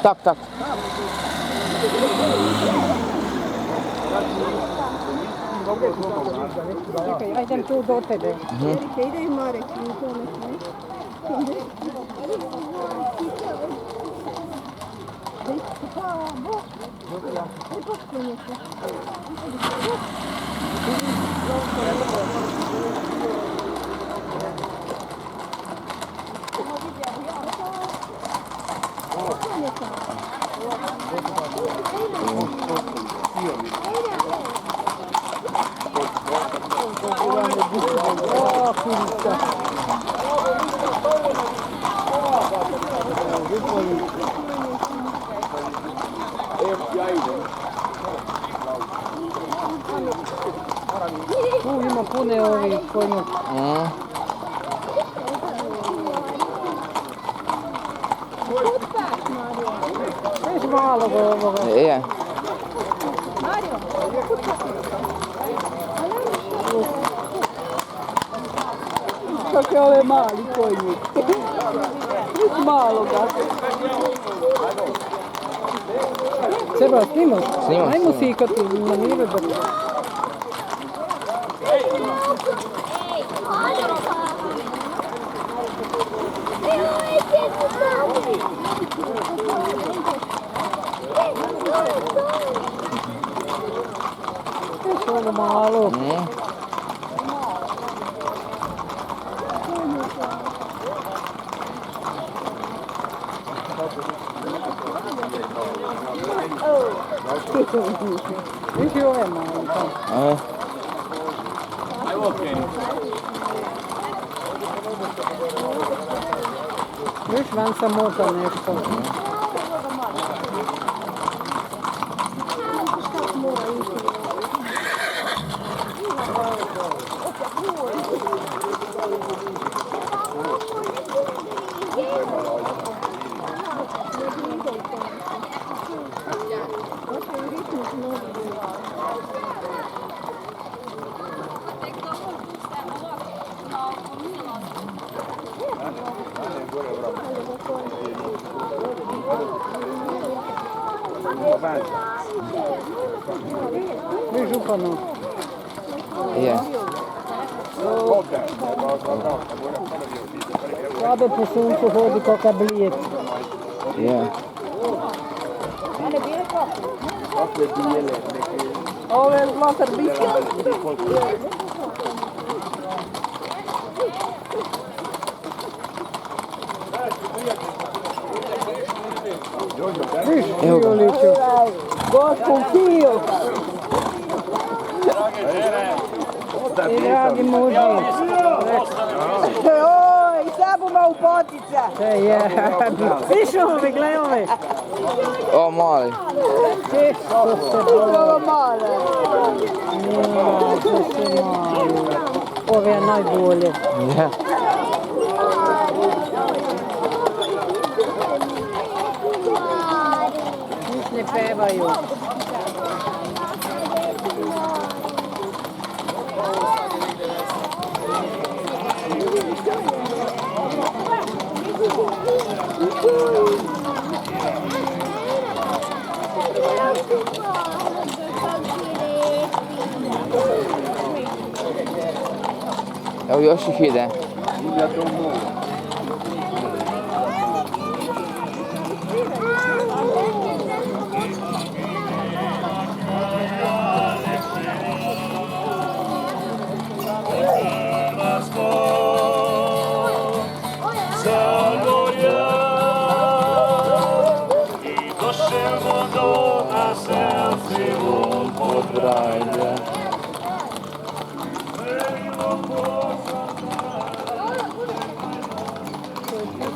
Tak, tak. Čekaj, ja idem tu do tebe. Erika, ide i Marek i to neki. Tu ima pune ovih konju. Već malog ovoga. Je. Kakve ove mali konji. Već maloga. Seba, snimaš? Snimam. Ajmo sikati na nive. Još ovo malo. Viš i ove malo. Viš van samota nešto. Viš župano. Je. Slabo po suncu hodi koka blijet. Je. Ove Lothar biće. Viš, Juliću. Gospon Kio. I dragi muži. Oj, sabuma u potica. Te je. Viš ove, gledaj ove. O, mali. Često se Ovo male. Ove je najbolje. Je. Niš ne pevaju. Evo još ih ide.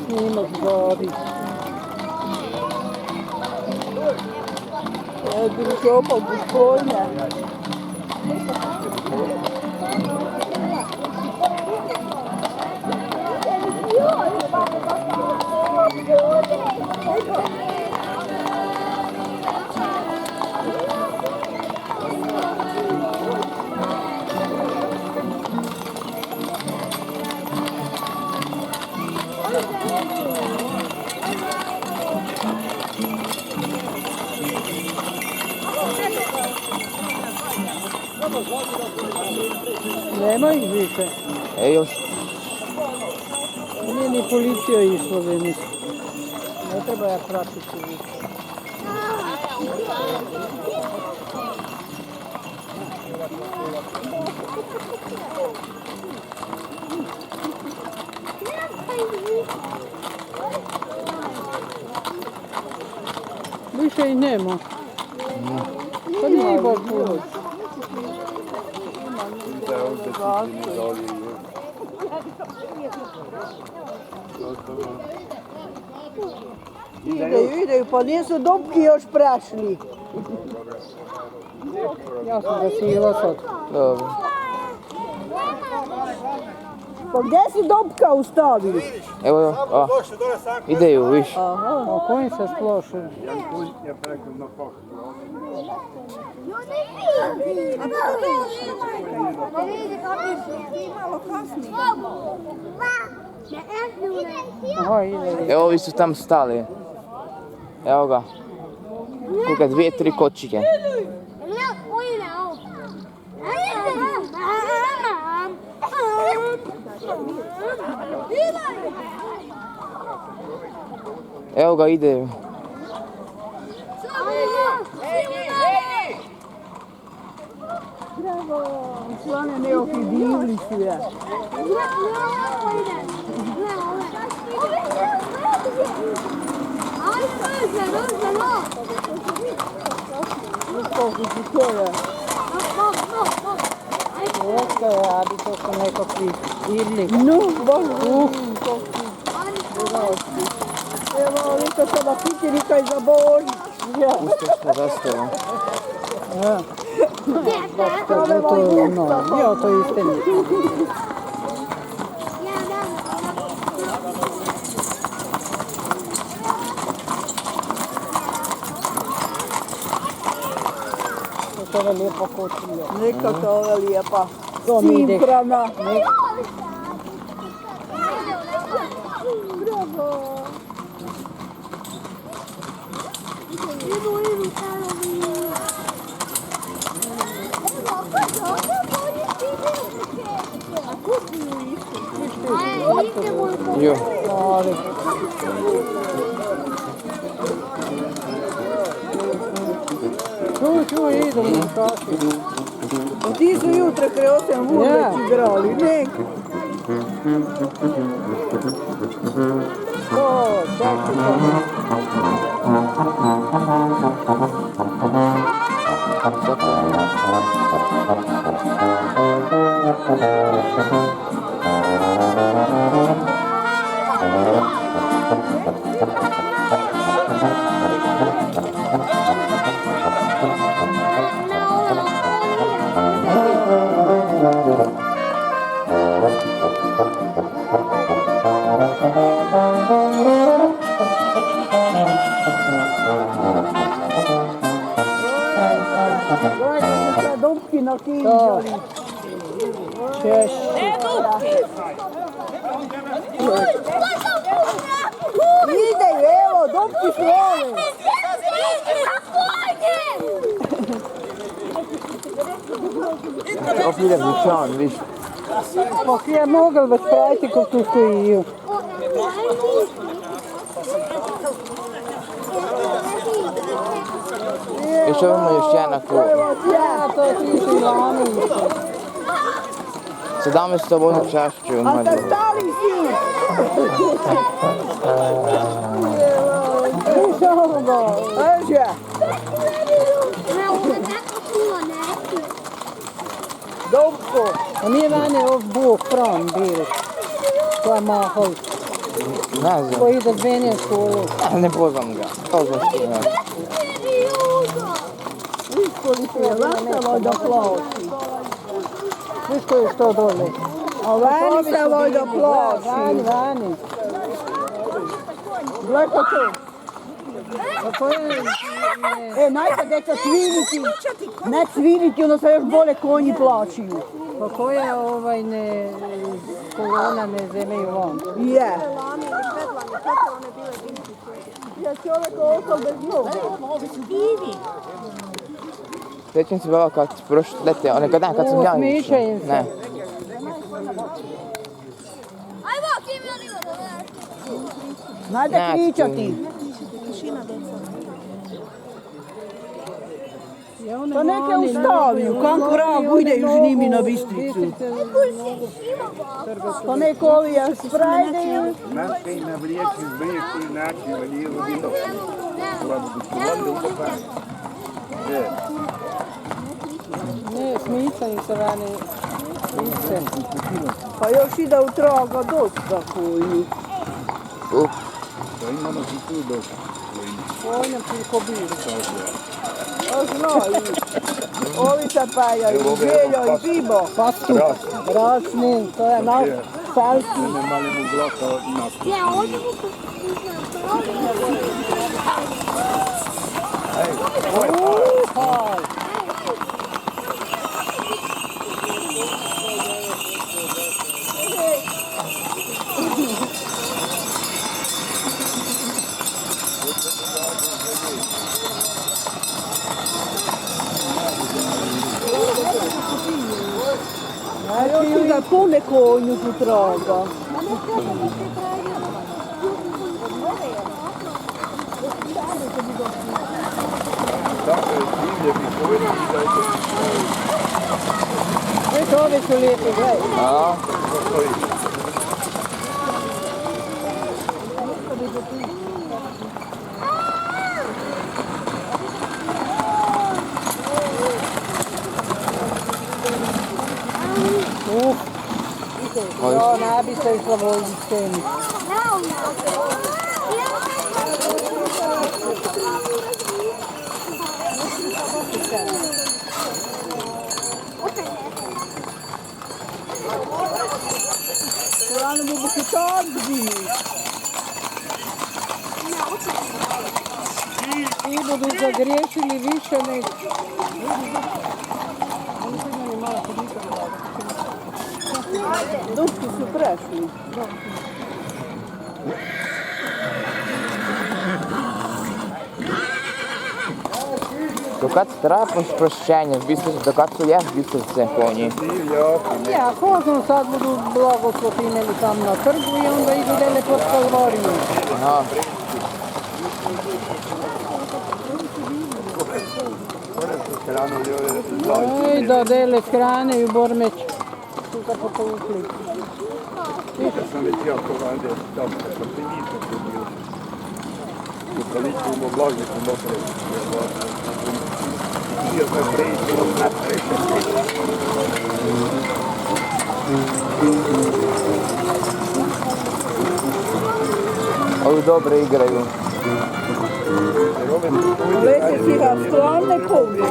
Snimak zgodi. Ja bih se opal gospodina. Nema ih više. Još. Nije ni policija išla, Venis. Ne treba ja pratiti više. Više i nema. Pa nije baš puno. Ideju, pa nisu dupki još prešli. Ja sam ga sila sad. Dobro. Pa gdje si dupka ustavili? Evo jo, ideju, viš. A kojim se splošio? Aha, ide. Evo ovi su tam stali. Evo ga. Koga, 2-3 kočike. Evo ga, ideju. Slane nekakvi divli su ja. Koliko su tjera? Jeste, radi, to su nekakvi irli. No, baš evo, vidite se da pitili kaj za Božić. Uspješno zastava. Ja. To je ono, ja to istini. To je lijepa kočija. Neka to ova lijepa. To mi ide. Cimprana. Jo. Ali. Čuj, idemo u kaši. Ti su jutra kraj 8 uveć igrali, nek. O, čekaj. Dupki na kinđali. Češ. Ide, evo, dupki su ove. Opet ide vučan, viš. Pa je mogel već praviti kako tu stoji. Još ovimo još jedna kruga. Ja, to je ti su lani. 17 vojnu čašću. A da stali si! Viš ovoga, eže. Dupko. A nije vane ov bog Fran bil. To je mahal. Ne znam. Koji ide zvenje u školu. Ne poznam ga. To znaš ti ne. Viš koliko je veselo da ploči. Viš koji je što dole. A vani se vojda ploči. Vani. Gleda to. A to je... Najte deca cviriti. Ne cviriti, onda se još bolje konji plaćaju. Pa koja kolona ne zemeju van? Je. Ja čovjek ostao bez noga. Sjećam se baba kad prošle lete, one kad sam ja Smiša im se. Ne. Znajte Ne, kričati. Pa neke ustaviju, kako ragu ide s njimi na Bistricu. Pa neko ovi jak sprajdaju. Naše i na vrijeki zbrijeki način vanilo bilo. Ne, smica im se vani. Pa još ide u traga dosta koji. To imamo i tu dok. Ovdje koliko bilo. A znaju. Ovi se pajaju, Željo i Bibo. Pastu, rasni, to je naš salski. Ne mali mu glaka nas. Još ide pune konju tu traga. Tako je divlje mi povedi da je to Već ove su lijepi, gledaj. A, stoji. Jo, ne bi se išla voziti s tem. Rano mu bi kitar zimi. I budu zagriješili više nego... Dupki su prešli. do kad treba proširenje, do kad su jest Bistrice konji? Divlje opi. Ja, kožno sad budu blagoslotinili tam na trgu i onda idu dele pod kalvariju. Aha. Hranu li ove Oj, da dele hrane i u Bormeć. Tu kako povukli. Ja sam već jako vade, tamo kad sam penjito bio. U Kaliću imao blažniku napraviti. Htio sam preći, Ovi dobro igraju. jer ove Lete si ga stvarne konje.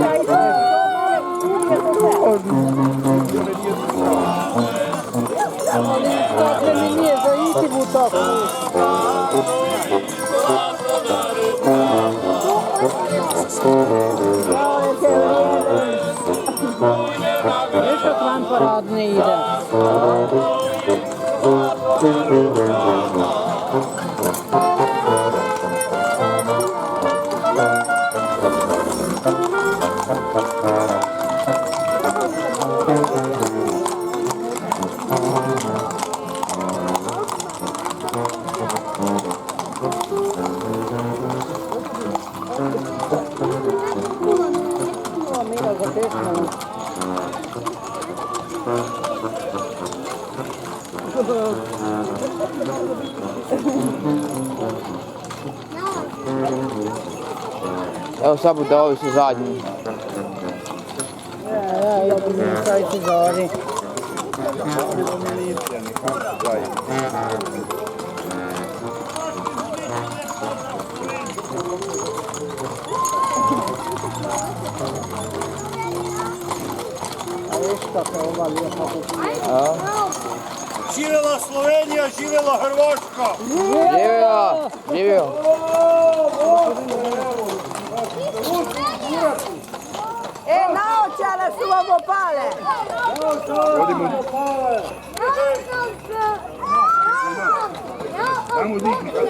Taj se Ali tako mi nije za itivu tako. Viš kako vam paradne ide. Mira za pesmu. Evo sad bude ovi su zadnji. Ja budu mi staviti zori. A viš kako je ova lijepa kuća. Živjela Slovenija, živjela Hrvatska! Živio! Živio! naočale su vam opale. Vodimo. Ja. Samo digni kad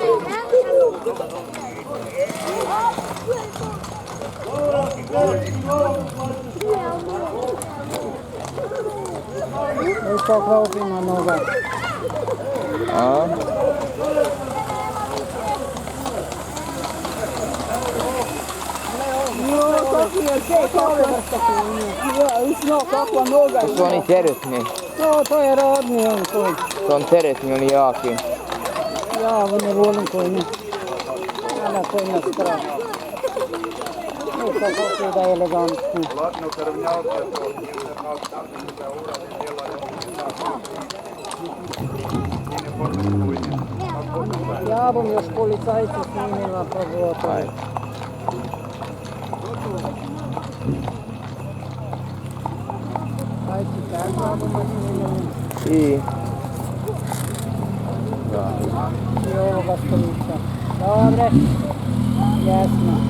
I kakva opina noga. A? Kakva noga. To su oni teretni. To je rodni on koji. To on teretni, oni jaki. Ja ne volim koji ne. Ona koji nas strah. Kako da je elegantno. Ladno krvnjavce, to njene nastavne da urade djelaju. Njene potrebuje. Ja bom još policajcu snimila pa gotovo. Ajde. Aj ti tako bomo snimili. I... I ovoga stolica. Dobre? Jasno.